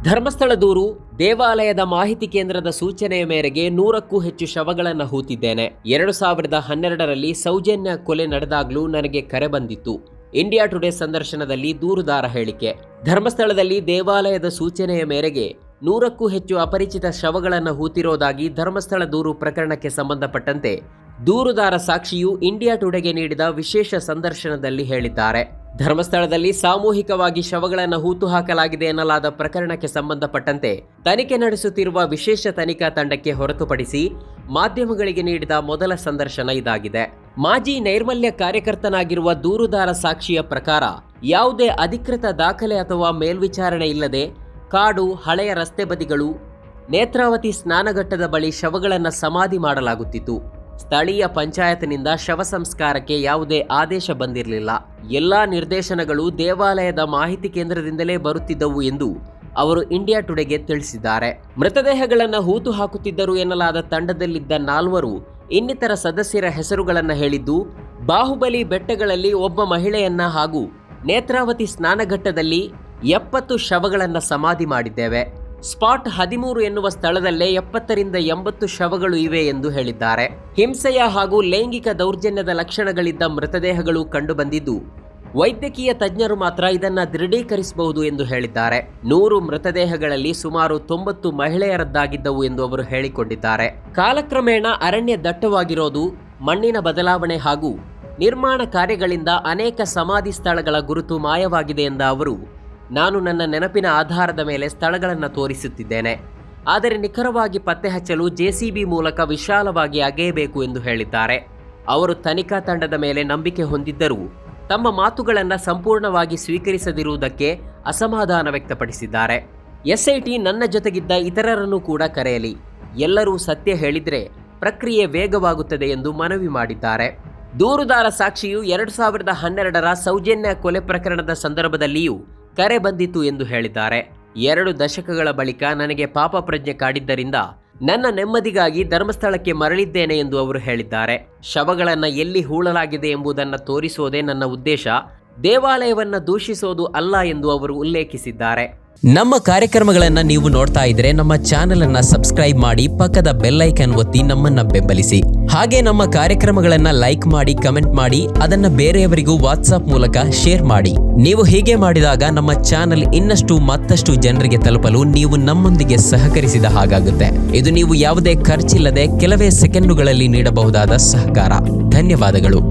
ಧರ್ಮಸ್ಥಳ ದೂರು. ದೇವಾಲಯದ ಮಾಹಿತಿ ಕೇಂದ್ರದ ಸೂಚನೆಯ ಮೇರೆಗೆ 100ಕ್ಕೂ ಹೆಚ್ಚು ಶವಗಳನ್ನು ಹೂತಿದ್ದೇನೆ. 2012ರಲ್ಲಿ ಸೌಜನ್ಯ ಕೊಲೆ ನಡೆದಾಗ್ಲೂ ನನಗೆ ಕರೆ ಬಂದಿತ್ತು. ಇಂಡಿಯಾ ಟುಡೇ ಸಂದರ್ಶನದಲ್ಲಿ ದೂರುದಾರ ಹೇಳಿಕೆ. ಧರ್ಮಸ್ಥಳದಲ್ಲಿ ದೇವಾಲಯದ ಸೂಚನೆಯ ಮೇರೆಗೆ 100ಕ್ಕೂ ಹೆಚ್ಚು ಅಪರಿಚಿತ ಶವಗಳನ್ನು ಹೂತಿರೋದಾಗಿ ಧರ್ಮಸ್ಥಳ ದೂರು ಪ್ರಕರಣಕ್ಕೆ ಸಂಬಂಧಪಟ್ಟಂತೆ ದೂರುದಾರ ಸಾಕ್ಷಿಯು ಇಂಡಿಯಾ ಟುಡೆಗೆ ನೀಡಿದ ವಿಶೇಷ ಸಂದರ್ಶನದಲ್ಲಿ ಹೇಳಿದ್ದಾರೆ. ಧರ್ಮಸ್ಥಳದಲ್ಲಿ ಸಾಮೂಹಿಕವಾಗಿ ಶವಗಳನ್ನು ಹೂತು ಹಾಕಲಾಗಿದೆ ಎನ್ನಲಾದ ಪ್ರಕರಣಕ್ಕೆ ಸಂಬಂಧಪಟ್ಟಂತೆ ತನಿಖೆ ನಡೆಸುತ್ತಿರುವ ವಿಶೇಷ ತನಿಖಾ ತಂಡಕ್ಕೆ ಹೊರತುಪಡಿಸಿ ಮಾಧ್ಯಮಗಳಿಗೆ ನೀಡಿದ ಮೊದಲ ಸಂದರ್ಶನ ಇದಾಗಿದೆ. ಮಾಜಿ ನೈರ್ಮಲ್ಯ ಕಾರ್ಯಕರ್ತನಾಗಿರುವ ದೂರುದಾರ ಸಾಕ್ಷಿಯ ಪ್ರಕಾರ ಯಾವುದೇ ಅಧಿಕೃತ ದಾಖಲೆ ಅಥವಾ ಮೇಲ್ವಿಚಾರಣೆ ಇಲ್ಲದೆ ಕಾಡು, ಹಳೆಯ ರಸ್ತೆ ಬದಿಗಳು, ನೇತ್ರಾವತಿ ಸ್ನಾನಘಟ್ಟದ ಬಳಿ ಶವಗಳನ್ನು ಸಮಾಧಿ ಮಾಡಲಾಗುತ್ತಿತ್ತು. ಸ್ಥಳೀಯ ಪಂಚಾಯತ್ನಿಂದ ಶವ ಸಂಸ್ಕಾರಕ್ಕೆ ಯಾವುದೇ ಆದೇಶ ಬಂದಿರಲಿಲ್ಲ. ಎಲ್ಲಾ ನಿರ್ದೇಶನಗಳು ದೇವಾಲಯದ ಮಾಹಿತಿ ಕೇಂದ್ರದಿಂದಲೇ ಬರುತ್ತಿದ್ದವು ಎಂದು ಅವರು ಇಂಡಿಯಾ ಟುಡೆಗೆ ತಿಳಿಸಿದ್ದಾರೆ. ಮೃತದೇಹಗಳನ್ನು ಹೂತು ಹಾಕುತ್ತಿದ್ದರು ಎನ್ನಲಾದ ತಂಡದಲ್ಲಿದ್ದ 4 ಇನ್ನಿತರ ಸದಸ್ಯರ ಹೆಸರುಗಳನ್ನು ಹೇಳಿದ್ದು, ಬಾಹುಬಲಿ ಬೆಟ್ಟಗಳಲ್ಲಿ ಒಬ್ಬ ಮಹಿಳೆಯನ್ನ ಹಾಗೂ ನೇತ್ರಾವತಿ ಸ್ನಾನಘಟ್ಟದಲ್ಲಿ 70 ಶವಗಳನ್ನು ಸಮಾಧಿ ಮಾಡಿದ್ದೇವೆ. ಸ್ಪಾಟ್ 13 ಎನ್ನುವ ಸ್ಥಳದಲ್ಲೇ 70ರಿಂದ 80 ಶವಗಳು ಇವೆ ಎಂದು ಹೇಳಿದ್ದಾರೆ. ಹಿಂಸೆಯ ಹಾಗೂ ಲೈಂಗಿಕ ದೌರ್ಜನ್ಯದ ಲಕ್ಷಣಗಳಿದ್ದ ಮೃತದೇಹಗಳು ಕಂಡುಬಂದಿದ್ದು, ವೈದ್ಯಕೀಯ ತಜ್ಞರು ಮಾತ್ರ ಇದನ್ನು ದೃಢೀಕರಿಸಬಹುದು ಎಂದು ಹೇಳಿದ್ದಾರೆ. 100 ಮೃತದೇಹಗಳಲ್ಲಿ ಸುಮಾರು 90 ಮಹಿಳೆಯರದ್ದಾಗಿದ್ದವು ಎಂದು ಅವರು ಹೇಳಿಕೊಂಡಿದ್ದಾರೆ. ಕಾಲಕ್ರಮೇಣ ಅರಣ್ಯ ದಟ್ಟವಾಗಿರೋದು, ಮಣ್ಣಿನ ಬದಲಾವಣೆ ಹಾಗೂ ನಿರ್ಮಾಣ ಕಾರ್ಯಗಳಿಂದ ಅನೇಕ ಸಮಾಧಿ ಸ್ಥಳಗಳ ಗುರುತು ಮಾಯವಾಗಿದೆ ಎಂದ ಅವರು, ನಾನು ನನ್ನ ನೆನಪಿನ ಆಧಾರದ ಮೇಲೆ ಸ್ಥಳಗಳನ್ನು ತೋರಿಸುತ್ತಿದ್ದೇನೆ. ಆದರೆ ನಿಖರವಾಗಿ ಪತ್ತೆ ಹಚ್ಚಲು JCB ಮೂಲಕ ವಿಶಾಲವಾಗಿ ಅಗೆಯಬೇಕು ಎಂದು ಹೇಳಿದ್ದಾರೆ. ಅವರು ತನಿಖಾ ತಂಡದ ಮೇಲೆ ನಂಬಿಕೆ ಹೊಂದಿದ್ದರೂ ತಮ್ಮ ಮಾತುಗಳನ್ನು ಸಂಪೂರ್ಣವಾಗಿ ಸ್ವೀಕರಿಸದಿರುವುದಕ್ಕೆ ಅಸಮಾಧಾನ ವ್ಯಕ್ತಪಡಿಸಿದ್ದಾರೆ. SIT ನನ್ನ ಜೊತೆಗಿದ್ದ ಇತರರನ್ನು ಕೂಡ ಕರೆಯಲಿ. ಎಲ್ಲರೂ ಸತ್ಯ ಹೇಳಿದರೆ ಪ್ರಕ್ರಿಯೆ ವೇಗವಾಗುತ್ತದೆ ಎಂದು ಮನವಿ ಮಾಡಿದ್ದಾರೆ. ದೂರುದಾರ ಸಾಕ್ಷಿಯು 2012ರ ಸೌಜನ್ಯ ಕೊಲೆ ಪ್ರಕರಣದ ಸಂದರ್ಭದಲ್ಲಿಯೂ ಕರೆ ಬಂದಿತ್ತು ಎಂದು ಹೇಳಿದ್ದಾರೆ. 2 ದಶಕಗಳ ಬಳಿಕ ನನಗೆ ಪಾಪ ಪ್ರಜ್ಞೆ ಕಾಡಿದ್ದರಿಂದ ನನ್ನ ನೆಮ್ಮದಿಗಾಗಿ ಧರ್ಮಸ್ಥಳಕ್ಕೆ ಮರಳಿದ್ದೇನೆ ಎಂದು ಅವರು ಹೇಳಿದ್ದಾರೆ. ಶವಗಳನ್ನು ಎಲ್ಲಿ ಹೂಳಲಾಗಿದೆ ಎಂಬುದನ್ನು ತೋರಿಸುವುದೇ ನನ್ನ ಉದ್ದೇಶ, ದೇವಾಲಯವನ್ನು ದೂಷಿಸೋದು ಅಲ್ಲ ಎಂದು ಅವರು ಉಲ್ಲೇಖಿಸಿದ್ದಾರೆ. ನಮ್ಮ ಕಾರ್ಯಕ್ರಮಗಳನ್ನು ನೀವು ನೋಡ್ತಾ ಇದ್ರೆ ನಮ್ಮ ಚಾನೆಲ್ ಅನ್ನ ಸಬ್ಸ್ಕ್ರೈಬ್ ಮಾಡಿ, ಪಕ್ಕದ ಬೆಲ್ ಐಕಾನ್ ಒತ್ತಿ ನಮ್ಮನ್ನ ಬೆಂಬಲಿಸಿ. ಹಾಗೆ ನಮ್ಮ ಕಾರ್ಯಕ್ರಮಗಳನ್ನ ಲೈಕ್ ಮಾಡಿ, ಕಮೆಂಟ್ ಮಾಡಿ, ಅದನ್ನ ಬೇರೆಯವರಿಗೂ ವಾಟ್ಸ್ಆಪ್ ಮೂಲಕ ಶೇರ್ ಮಾಡಿ. ನೀವು ಹೀಗೆ ಮಾಡಿದಾಗ ನಮ್ಮ ಚಾನೆಲ್ ಮತ್ತಷ್ಟು ಜನರಿಗೆ ತಲುಪಲು ನೀವು ನಮ್ಮೊಂದಿಗೆ ಸಹಕರಿಸಿದ ಹಾಗಾಗುತ್ತೆ. ಇದು ನೀವು ಯಾವುದೇ ಖರ್ಚಿಲ್ಲದೆ ಕೆಲವೇ ಸೆಕೆಂಡುಗಳಲ್ಲಿ ನೀಡಬಹುದಾದ ಸಹಕಾರ. ಧನ್ಯವಾದಗಳು.